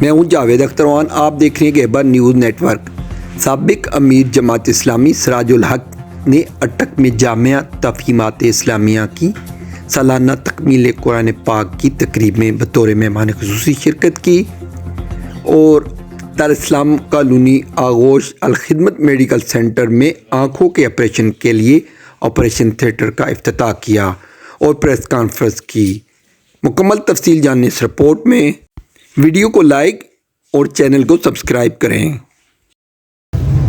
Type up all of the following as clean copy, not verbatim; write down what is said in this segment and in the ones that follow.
میں ہوں جاوید اختروان، آپ دیکھ رہے ہیں گہبر نیوز نیٹ ورک۔ سابق امیر جماعت اسلامی سراج الحق نے اٹک میں جامعہ تفہیمات اسلامیہ کی سالانہ تکمیل قرآن پاک کی تقریب میں بطور مہمان خصوصی شرکت کی اور دارالاسلام کالونی آغوش الخدمت میڈیکل سینٹر میں آنکھوں کے آپریشن کے لیے آپریشن تھیٹر کا افتتاح کیا اور پریس کانفرنس کی۔ مکمل تفصیل جاننے اس رپورٹ میں ویڈیو کو لائک اور چینل کو سبسکرائب کریں۔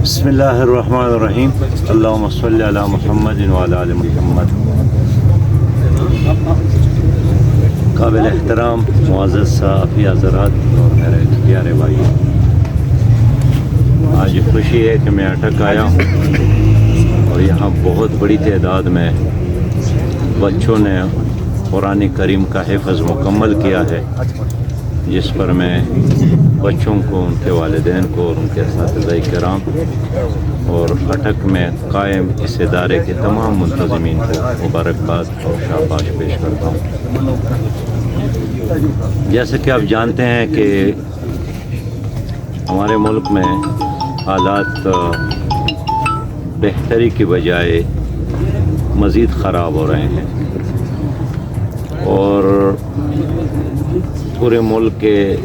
بسم اللہ الرحمن الرحیم، اللہم صلی علی محمد وعلی آل محمد۔ قابل احترام معزز صحافی حضرات اور میرے پیارے بھائی، آج خوشی ہے کہ میں اٹک آیا ہوں اور یہاں بہت بڑی تعداد میں بچوں نے قرآن کریم کا حفظ مکمل کیا ہے، جس پر میں بچوں کو، ان کے والدین کو اور ان کے اساتذہ کرام اور اٹک میں قائم اس ادارے کے تمام منتظمین کو مبارکباد اور شاباش پیش کرتا ہوں۔ جیسے کہ آپ جانتے ہیں کہ ہمارے ملک میں حالات بہتری کی بجائے مزید خراب ہو رہے ہیں اور پورے ملک کے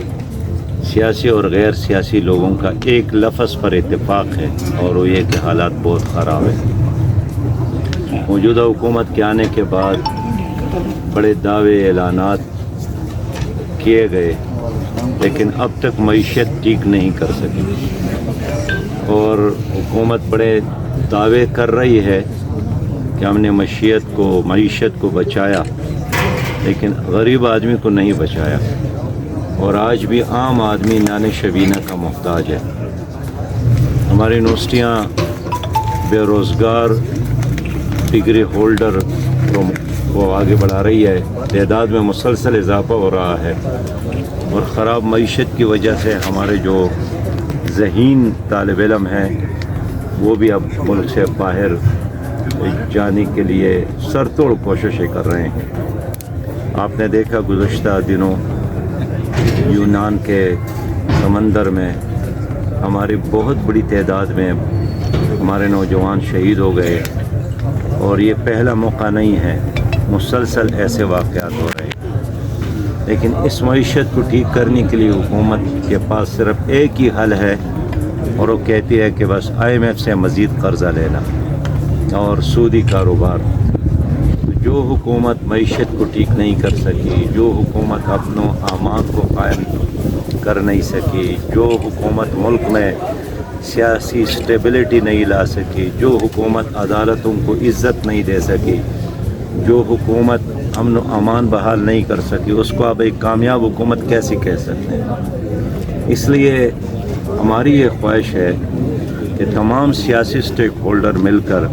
سیاسی اور غیر سیاسی لوگوں کا ایک لفظ پر اتفاق ہے اور وہ یہ کہ حالات بہت خراب ہیں۔ موجودہ حکومت کے آنے کے بعد بڑے دعوے اعلانات کیے گئے، لیکن اب تک معیشت ٹھیک نہیں کر سکی اور حکومت بڑے دعوے کر رہی ہے کہ ہم نے معیشت کو بچایا، لیکن غریب آدمی کو نہیں بچایا اور آج بھی عام آدمی نان شبینہ کا محتاج ہے۔ ہماری یونیورسٹیاں بے روزگار ڈگری ہولڈر کو آگے بڑھا رہی ہے، تعداد میں مسلسل اضافہ ہو رہا ہے اور خراب معیشت کی وجہ سے ہمارے جو ذہین طالب علم ہیں وہ بھی اب ملک سے باہر جانے کے لیے سر توڑ کوششیں کر رہے ہیں۔ آپ نے دیکھا گزشتہ دنوں یونان کے سمندر میں ہماری بہت بڑی تعداد میں ہمارے نوجوان شہید ہو گئے اور یہ پہلا موقع نہیں ہے، مسلسل ایسے واقعات ہو رہے ہیں۔ لیکن اس معیشت کو ٹھیک کرنے کے لیے حکومت کے پاس صرف ایک ہی حل ہے اور وہ کہتی ہے کہ بس IMF سے مزید قرضہ لینا اور سودی کاروبار۔ جو حکومت معیشت کو ٹھیک نہیں کر سکی، جو حکومت اپنوں اعمال کو قائم کر نہیں سکی، جو حکومت ملک میں سیاسی سٹیبلٹی نہیں لا سکی، جو حکومت عدالتوں کو عزت نہیں دے سکی، جو حکومت امن و امان بحال نہیں کر سکی، اس کو اب ایک کامیاب حکومت کیسی کہہ سکتے ہیں؟ اس لیے ہماری یہ خواہش ہے کہ تمام سیاسی سٹیک ہولڈر مل کر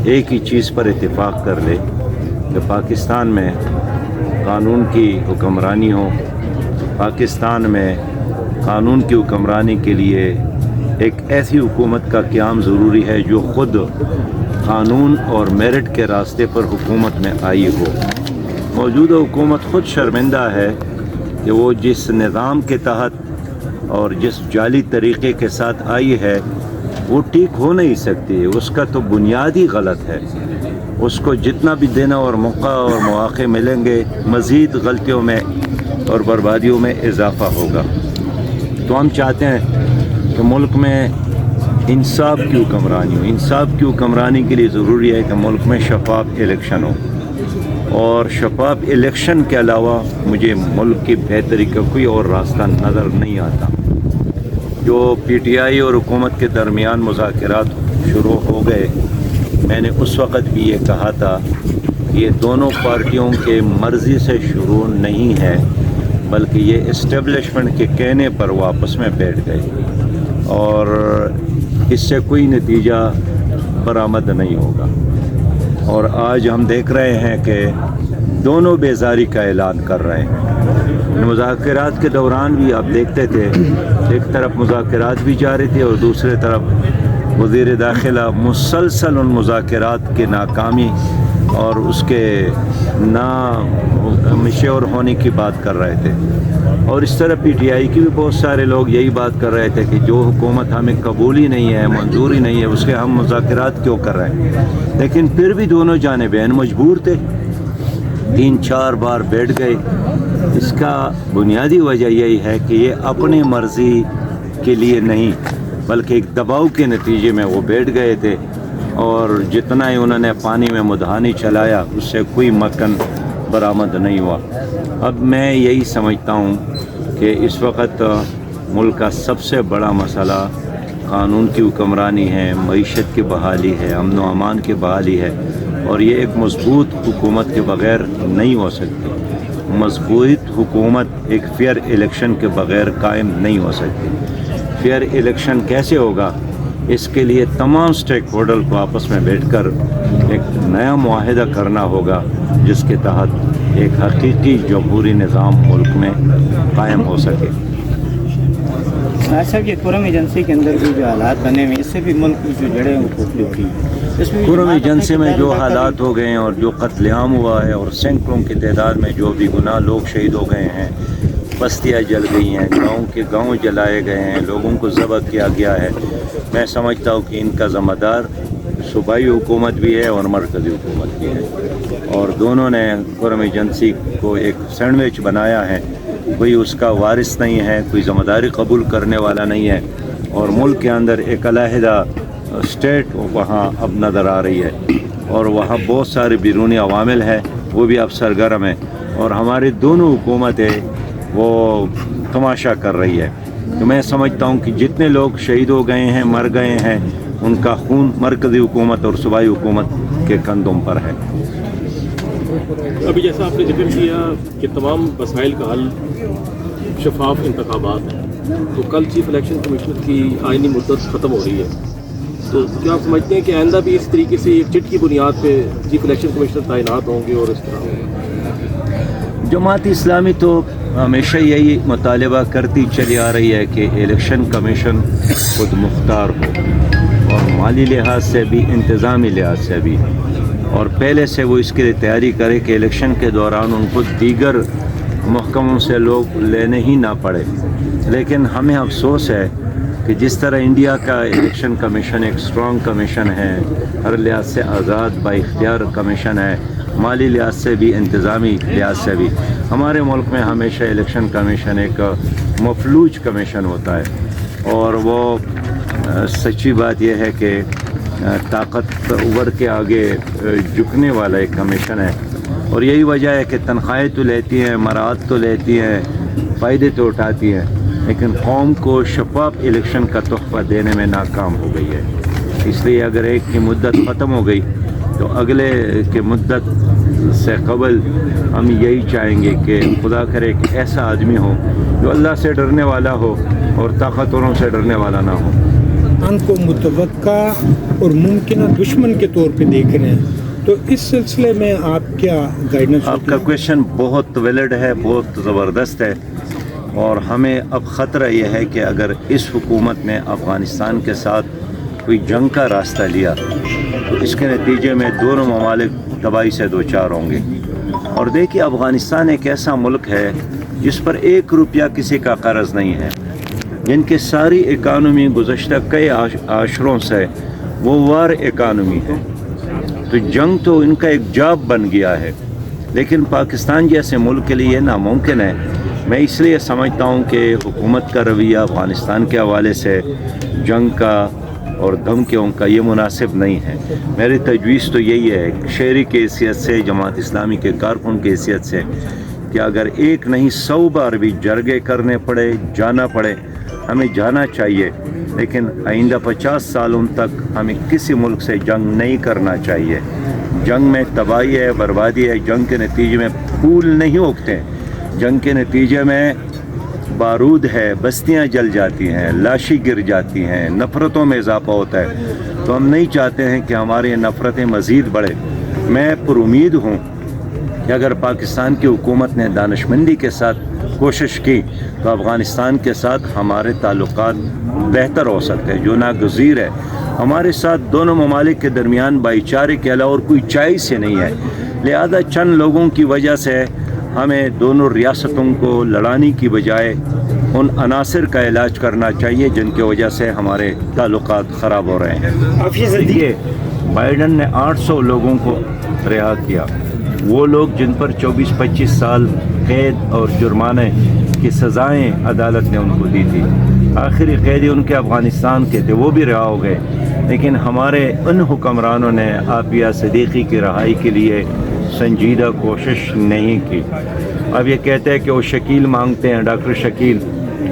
ایک ہی چیز پر اتفاق کر لے کہ پاکستان میں قانون کی حکمرانی ہو، پاکستان میں قانون کی حکمرانی کے لیے ایک ایسی حکومت کا قیام ضروری ہے جو خود قانون اور میرٹ کے راستے پر حکومت میں آئی ہو۔ موجودہ حکومت خود شرمندہ ہے کہ وہ جس نظام کے تحت اور جس جعلی طریقے کے ساتھ آئی ہے وہ ٹھیک ہو نہیں سکتی، اس کا تو بنیاد ہی غلط ہے۔ اس کو جتنا بھی دینا اور موقع اور مواقع ملیں گے، مزید غلطیوں میں اور بربادیوں میں اضافہ ہوگا۔ تو ہم چاہتے ہیں کہ ملک میں انصاف کی حکمرانی ہو۔ انصاف کی حکمرانی کے لیے ضروری ہے کہ ملک میں شفاف الیکشن ہو، اور شفاف الیکشن کے علاوہ مجھے ملک کی بہتری کا کوئی اور راستہ نظر نہیں آتا۔ جو PTI اور حکومت کے درمیان مذاکرات شروع ہو گئے، میں نے اس وقت بھی یہ کہا تھا کہ یہ دونوں پارٹیوں کے مرضی سے شروع نہیں ہے، بلکہ یہ اسٹیبلشمنٹ کے کہنے پر وہ آپس میں بیٹھ گئے اور اس سے کوئی نتیجہ برآمد نہیں ہوگا۔ اور آج ہم دیکھ رہے ہیں کہ دونوں بیزاری کا اعلان کر رہے ہیں۔ مذاکرات کے دوران بھی آپ دیکھتے تھے، ایک طرف مذاکرات بھی جاری تھے اور دوسرے طرف وزیر داخلہ مسلسل ان مذاکرات کی ناکامی اور اس کے نا مشور ہونے کی بات کر رہے تھے. اور اس طرح پی ٹی آئی کی بھی بہت سارے لوگ یہی بات کر رہے تھے کہ جو حکومت ہمیں قبول ہی نہیں ہے, منظور ہی نہیں ہے, اس کے ہم مذاکرات کیوں کر رہے ہیں. لیکن پھر بھی دونوں جانبین مجبور تھے, 3-4 بار بیٹھ گئے. اس کا بنیادی وجہ یہی ہے کہ یہ اپنی مرضی کے لیے نہیں بلکہ ایک دباؤ کے نتیجے میں وہ بیٹھ گئے تھے, اور جتنا ہی انہوں نے پانی میں مدہانی چلایا اس سے کوئی مکن برآمد نہیں ہوا. اب میں یہی سمجھتا ہوں کہ اس وقت ملک کا سب سے بڑا مسئلہ قانون کی حکمرانی ہے, معیشت کی بحالی ہے, امن و امان کی بحالی ہے, اور یہ ایک مضبوط حکومت کے بغیر نہیں ہو سکتی. مضبوط حکومت ایک فیئر الیکشن کے بغیر قائم نہیں ہو سکتی. فیئر الیکشن کیسے ہوگا؟ اس کے لیے تمام سٹیک ہولڈر کو آپس میں بیٹھ کر ایک نیا معاہدہ کرنا ہوگا جس کے تحت ایک حقیقی جمہوری نظام ملک میں قائم ہو سکے. صاحب, یہ قرم ایجنسی کے اندر بھی جو حالات بنے ہوئے, اس سے بھی ملک کی جو جڑیں وہ کھوکھلی ہو گئی. قرم ایجنسی میں جو حالات ہو گئے ہیں اور جو قتل عام ہوا ہے اور سینکڑوں کی تعداد میں جو بھی گناہ لوگ شہید ہو گئے ہیں, بستیاں جل گئی ہیں, گاؤں جلائے گئے ہیں, لوگوں کو ذبح کیا گیا ہے, میں سمجھتا ہوں کہ ان کا ذمہ دار صوبائی حکومت بھی ہے اور مرکزی حکومت بھی ہے, اور دونوں نے قرم ایجنسی کو ایک سینڈوچ بنایا ہے. کوئی اس کا وارث نہیں ہے, کوئی ذمہ داری قبول کرنے والا نہیں ہے, اور ملک کے اندر ایک علیحدہ اسٹیٹ وہاں اب نظر آ رہی ہے, اور وہاں بہت سارے بیرونی عوامل ہیں وہ بھی اب سرگرم ہیں, اور ہماری دونوں حکومتیں وہ تماشا کر رہی ہے. تو میں سمجھتا ہوں کہ جتنے لوگ شہید ہو گئے ہیں, مر گئے ہیں, ان کا خون مرکزی حکومت اور صوبائی حکومت کے کندھوں پر ہے. ابھی جیسا آپ نے ذکر کیا کہ تمام مسائل کا حل شفاف انتخابات ہیں, تو کل چیف الیکشن کمشنر کی آئینی مدت ختم ہو رہی ہے, تو کیا آپ سمجھتے ہیں کہ آئندہ بھی اس طریقے سے ایک چٹ کی بنیاد پہ چیف الیکشن کمشنر تعینات ہوں گے اور اس طرح ہوگا؟ جماعت اسلامی تو ہمیشہ یہی مطالبہ کرتی چلی آ رہی ہے کہ الیکشن کمیشن خود مختار ہو, اور مالی لحاظ سے بھی, انتظامی لحاظ سے بھی, اور پہلے سے وہ اس کے لیے تیاری کرے کہ الیکشن کے دوران ان کو دیگر محکموں سے لوگ لینے ہی نہ پڑے. لیکن ہمیں افسوس ہے کہ جس طرح انڈیا کا الیکشن کمیشن ایک اسٹرانگ کمیشن ہے, ہر لحاظ سے آزاد با اختیار کمیشن ہے, مالی لحاظ سے بھی, انتظامی لحاظ سے بھی, ہمارے ملک میں ہمیشہ الیکشن کمیشن ایک مفلوج کمیشن ہوتا ہے, اور وہ سچی بات یہ ہے کہ طاقتور کے آگے جھکنے والا ایک کمیشن ہے, اور یہی وجہ ہے کہ تنخواہیں تو لیتی ہیں, مراعات تو لیتی ہیں, فائدے تو اٹھاتی ہیں, لیکن قوم کو شفاف الیکشن کا تحفہ دینے میں ناکام ہو گئی ہے. اس لیے اگر ایک کی مدت ختم ہو گئی تو اگلے کے مدت سے قبل ہم یہی چاہیں گے کہ خدا کرے کہ ایسا آدمی ہو جو اللہ سے ڈرنے والا ہو اور طاقتوروں سے ڈرنے والا نہ ہو. ان کو متوقع اور ممکنہ دشمن کے طور پہ دیکھ رہے ہیں, تو اس سلسلے میں آپ کیا گائیڈنس؟ آپ کا کویشچن بہت ویلڈ ہے, بہت زبردست ہے, اور ہمیں اب خطرہ یہ ہے کہ اگر اس حکومت نے افغانستان کے ساتھ کوئی جنگ کا راستہ لیا تو اس کے نتیجے میں دونوں ممالک تباہی سے دوچار ہوں گے. اور دیکھیے, افغانستان ایک ایسا ملک ہے جس پر 1 روپیہ کسی کا قرض نہیں ہے, جن کی ساری اکانومی گزشتہ کئی عشروں سے وہ وار اکانومی ہے, تو جنگ تو ان کا ایک جاب بن گیا ہے. لیکن پاکستان جیسے ملک کے لیے یہ ناممکن ہے. میں اس لیے سمجھتا ہوں کہ حکومت کا رویہ افغانستان کے حوالے سے جنگ کا اور دھمکیوں کا یہ مناسب نہیں ہے. میری تجویز تو یہی ہے, شہری کی حیثیت سے, جماعت اسلامی کے کارکن کی حیثیت سے, کہ اگر ایک نہیں 100 بار بھی جرگے کرنے پڑے, جانا پڑے, ہمیں جانا چاہیے. لیکن آئندہ 50 سالوں تک ہمیں کسی ملک سے جنگ نہیں کرنا چاہیے. جنگ میں تباہی ہے, بربادی ہے. جنگ کے نتیجے میں پھول نہیں اگتے, جنگ کے نتیجے میں بارود ہے, بستیاں جل جاتی ہیں, لاشیں گر جاتی ہیں, نفرتوں میں اضافہ ہوتا ہے. تو ہم نہیں چاہتے ہیں کہ ہماری نفرتیں مزید بڑھے. میں پر امید ہوں کہ اگر پاکستان کی حکومت نے دانشمندی کے ساتھ کوشش کی تو افغانستان کے ساتھ ہمارے تعلقات بہتر ہو سکتے ہیں, جو ناگزیر ہے. ہمارے ساتھ دونوں ممالک کے درمیان بھائی چارے کے علاوہ اور کوئی چائس ہی نہیں ہے، لہذا چند لوگوں کی وجہ سے ہمیں دونوں ریاستوں کو لڑانے کی بجائے ان عناصر کا علاج کرنا چاہیے جن کی وجہ سے ہمارے تعلقات خراب ہو رہے ہیں۔ دیکھیے، بائیڈن نے 800 لوگوں کو رہا کیا، وہ لوگ جن پر 24-25 سال قید اور جرمانے کی سزائیں عدالت نے ان کو دی تھی، آخری قیدی ان کے افغانستان کے تھے، وہ بھی رہا ہو گئے، لیکن ہمارے ان حکمرانوں نے عافیہ صدیقی کی رہائی کے لیے سنجیدہ کوشش نہیں کی۔ اب یہ کہتے ہیں کہ وہ شکیل مانگتے ہیں، ڈاکٹر شکیل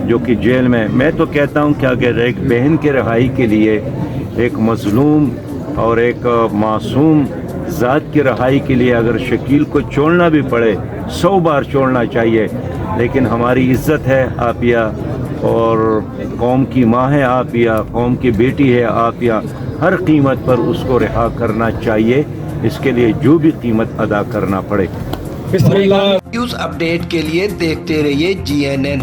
جو کہ جیل میں تو کہتا ہوں کہ اگر ایک بہن کی رہائی کے لیے، ایک مظلوم اور ایک معصوم ذات کی رہائی کے لیے اگر شکیل کو چھوڑنا بھی پڑے 100 بار چھوڑنا چاہیے، لیکن ہماری عزت ہے عافیہ اور قوم کی ماں ہے عافیہ، قوم کی بیٹی ہے عافیہ، ہر قیمت پر اس کو رہا کرنا چاہیے، اس کے لیے جو بھی قیمت ادا کرنا پڑے۔ نیوز اپڈیٹ کے لیے دیکھتے رہیے GNN۔